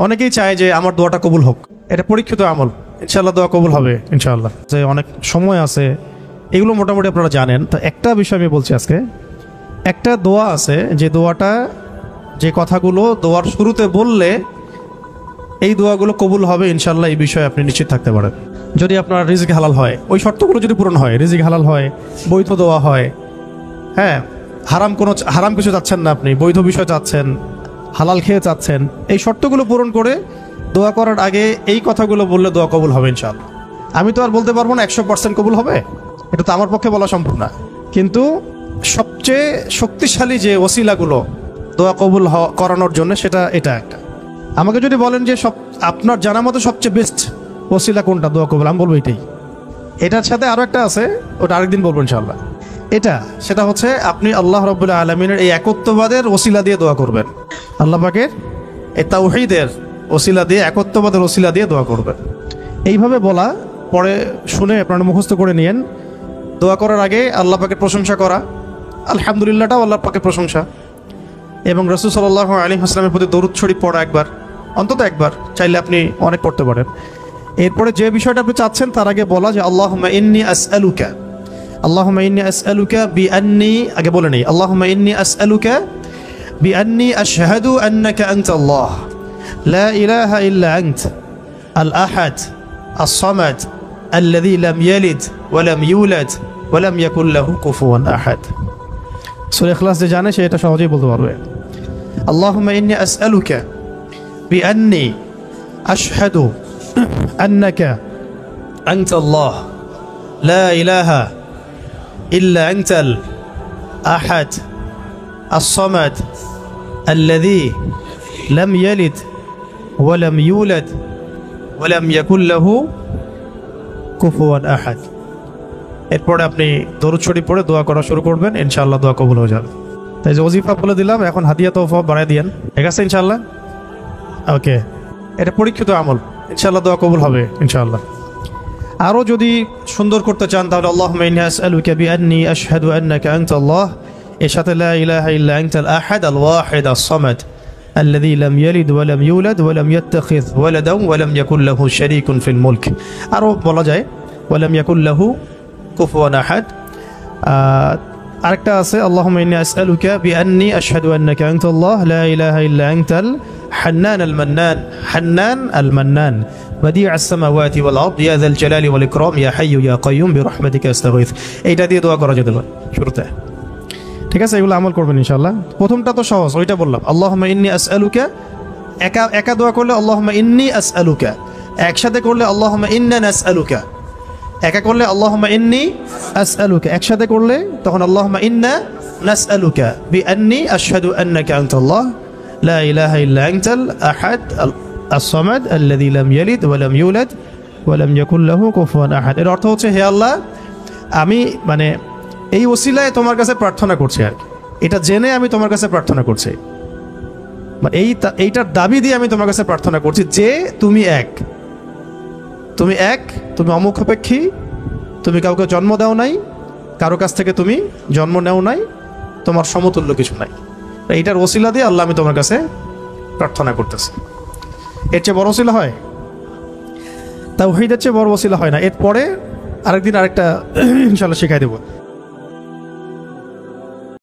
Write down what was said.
অনেকেই চায় যে আমার দোয়াটা কবুল হোক, এটা পরীক্ষিত আমল, ইনশাআল্লাহ দোয়া কবুল হবে ইনশাআল্লাহ। যে অনেক সময় আছে, এগুলো মোটামুটি আপনারা জানেন। তো একটা বিষয় আমি বলছি আজকে, একটা দোয়া আছে যে দোয়াটা, যে কথাগুলো দোয়ার শুরুতে বললে এই দোয়াগুলো কবুল হবে ইনশাআল্লাহ, এই বিষয়ে আপনি নিশ্চিত থাকতে পারেন। যদি আপনার রিজিক হালাল হয়, ওই শর্তগুলো যদি পূরণ হয়, রিজিক হালাল হয়, বৈধ দোয়া হয়, হ্যাঁ, হারাম কিছু চাচ্ছেন না, আপনি বৈধ বিষয় চাচ্ছেন, হালাল খেয়ে চাচ্ছেন, এই শর্তগুলো পূরণ করে দোয়া করার আগে এই কথাগুলো বললে দোয়া কবুল হবে ইনশাআল্লাহ। আমি তো আর বলতে পারবো না 100% কবুল হবে, এটা তো আমার পক্ষে বলা সম্ভব না, কিন্তু সবচেয়ে শক্তিশালী যে ওসিলাগুলো দোয়া কবুল করানোর জন্য সেটা এটা একটা। আমাকে যদি বলেন যে আপনার জানা মতো সবচেয়ে বেস্ট ওসিলা কোনটা দোয়া কবুল, আমি বলবো এটাই। এটার সাথে আরও একটা আছে, ওটা আরেকদিন বলবো ইনশাআল্লাহ। সেটা হচ্ছে আপনি আল্লাহ রাব্বুল আলামিনের এই একত্ববাদের ওসিলা দিয়ে দোয়া করবেন, আল্লাহ পাকের এই তাওহীদের ওসিলা দিয়ে, একত্ববাদের ওসিলা দিয়ে দোয়া করবেন। এইভাবে বলা, পরে শুনে আপনারা মুখস্থ করে নিয়েন। দোয়া করার আগে আল্লাহ পাকের প্রশংসা করা, আলহামদুলিল্লাহটাও আল্লাহ পাকের প্রশংসা, এবং রাসূল সাল্লাল্লাহু আলাইহি ওয়াসাল্লামের প্রতি দরুদ শরীফ পড়া একবার, অন্তত একবার, চাইলে আপনি অনেক পড়তে পারেন। এরপরে যে বিষয়টা আপনি চাচ্ছেন তার আগে বলা যে আল্লাহুম্মা ইন্নী আসআলুকা বিআন্নী, আগে বলে নেই, আল্লাহুম্মা ইন্নী আসআলুকা বিআন্নী আশহাদু আন্নাকা আনতাল্লাহ লা ইলাহা ইল্লা আনতা আল আহাদ আস-সামাদ আল্লাযী লাম ইয়ালিদ ওয়া লাম ইউলাদ ওয়া লাম ইয়াকুল লাহু কুফুয়ান আহাদ। সূরা ইখলাস যে জানে সে এটা সহজেই বলতে পারবে। আল্লাহুম্মা ইন্নী আসআলুকা বিআন্নী আশহাদু আন্নাকা আনতাল্লাহ লা ইলাহা ইল্লা আনতাল আহাদ আস-সামাদ আল্লাযী লাম ইয়ালিদ ওয়া লাম ইউলাদ ওয়া লাম ইয়াকুল লাহু কুফুয়ান আহাদ। এরপরে আপনি দরুদ শরীফ পড়ে দোয়া করা শুরু করবেন, ইনশাআল্লাহ দোয়া কবুল হয়ে যাবে। তাই যে ওজিফা বলে দিলাম, এখন হাদিয়া তোফা বাড়ায় দিয়েন, ঠিক আছে ইনশাআল্লাহ? ওকে, এটা পরীক্ষিত আমল, ইনশাআল্লাহ দোয়া কবুল হবে ইনশাআল্লাহ। আরও যদি সুন্দর করতে চান তাহলে আল্লাহুম্মা ইন্নী আসআলুকা বিআন্নী আশহাদু আন্নাকা আনতাল্লাহ, এর সাথে লা ইলাহা ইল্লা আনতাল আহাদ আল ওয়াহিদ আস-সামাদ আল্লাযী লাম ইয়ালিদ ওয়া লাম ইউলাদ ওয়া লাম ইয়াত্তাখিয ওয়ালাদান ওয়া লাম ইয়াকুল লাহু শারীকুন ফিল মুলক। আরও বলা যায় ওয়া লাম ইয়াকুল লাহু কুফুয়ান আহাদ। আরেকটা আছে আল্লাহুম্মা ইন্নী আসআলুকা বিআন্নী আশহাদু আন্নাকা আনতাল্লাহ লা ইলাহা ইল্লা আনতাল হান্নান আল মান্নান بديع السماوات والأرض يا ذا الجلال والإكرام يا حي يا قيوم برحمتك أستغيث। এইটা দিয়ে দোয়া করা যেতে পারে শুরুতে, ঠিক আছে? এগুলো আমল করবেন ইনশাআল্লাহ। প্রথমটা তো সহজ, ওইটা বললাম, আল্লাহুম্মা ইন্নী আসআলুকা, একা দোয়া করলে আল্লাহুম্মা ইন্নী আসআলুকা, একসাথে করলে আল্লাহুম্মা ইন্না নাসআলুকা, একা করলে আল্লাহুম্মা ইন্নী আসআলুকা, একসাথে করলে তখন আল্লাহুম্মা ইন্না নাসআলুকা বিআন্নী আশহাদু আন্নাকা আনতাল্লাহ লা ইলাহা ইল্লা আনতাল আহাদ আস-সামাদ আল্লাযী লাম ইয়ালিদ ওয়া লাম ইউলাদ ওয়া লাম ইয়াকুল লাহু কুফুয়ান আহাদ। এর অর্থ হচ্ছে, হে আল্লাহ, আমি এই ওসিলায় তোমার কাছে প্রার্থনা করছি, আর এটা জেনে আমি তোমার কাছে প্রার্থনা করছি, এইটার দাবি দিয়ে আমি তোমার কাছে প্রার্থনা করছি যে তুমি এক, তুমি অমুখাপেক্ষী, তুমি কাউকে জন্ম দাও নাই, কারো কাছ থেকে তুমি জন্ম নেও নাই, তোমার সমতুল্য কিছু নাই। এইটার ওসিলা দিয়ে আল্লাহ আমি তোমার কাছে প্রার্থনা করতেছি। এর চেয়ে বড় ওসিলা হয়? তাওহীদের চেয়ে বড় ওসিলা হয় না। এরপরে আরেকদিন আরেকটা ইনশাআল্লাহ শিখাই দেবো।